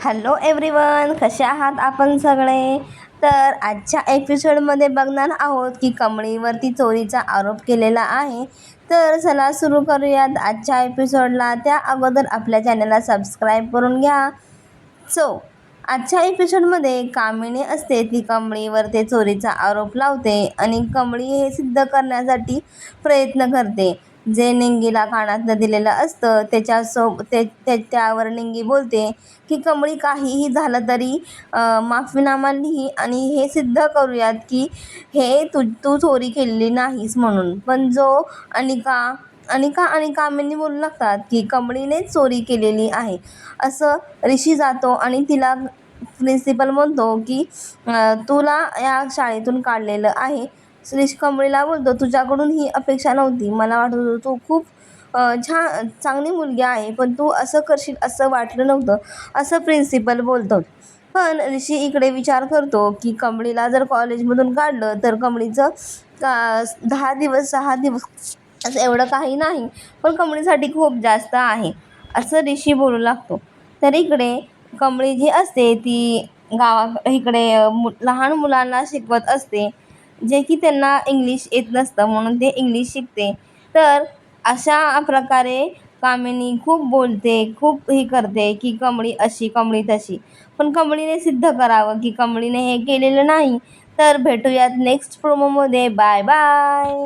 Hello everyone, कसे आहात आपण सगळे. तर आजच्या एपिसोडमध्ये बघणार आहोत की कमळीवरती चोरीचा आरोप केलेला आहे. तर चला सुरू करूयात आजच्या एपिसोडला. त्या अगोदर आपल्या चॅनलला सबस्क्राईब करून घ्या. आजच्या एपिसोडमध्ये कामिनी असते, ती कमळीवर ते चोरीचा आरोप लावते आणि कमळी हे सिद्ध करण्यासाठी प्रयत्न करते. जे निंगीला कानातलं दिलेलं असतं त्याच्यावर निंगी बोलते की कमळी काहीही झालं तरी माफीनामा लिही आणि हे सिद्ध करूयात की हे तू चोरी केलेली नाहीस म्हणून. पण जो अनिका आणि कामिनी बोलू लागतात की कमळीनेच चोरी केलेली आहे. असं ऋषी जातो आणि तिला प्रिन्सिपल म्हणतो की तुला या शाळेतून काढलेलं आहे. ऋषी कमळीला बोलतो, तुझ्याकडून ही अपेक्षा नव्हती. मला वाटत होतं तू खूप चांगली मुलगी आहे, पण तू असं करशील असं वाटलं नव्हतं, असं प्रिन्सिपल बोलतो. पण ऋषी इकडे विचार करतो की कमळीला जर कॉलेजमधून काढलं तर कमळीचं 10 दिवस 6 दिवस असं एवढं काही नाही, पण कमळीसाठी खूप जास्त आहे, असं ऋषी बोलू लागतो. तर इकडे कमळी जी असते ती इकडे लहान मुलांना शिकवत असते, जे की त्यांना इंग्लिश येत नसतं म्हणून ते इंग्लिश शिकते. तर अशा प्रकारे कामिनी खूप बोलते, खूप हे करते की कमळी अशी कमळी तशी. पण कमळीने सिद्ध करावं की कमळीने हे केलेलं नाही. तर भेटूयात नेक्स्ट प्रोमोमध्ये. Bye bye.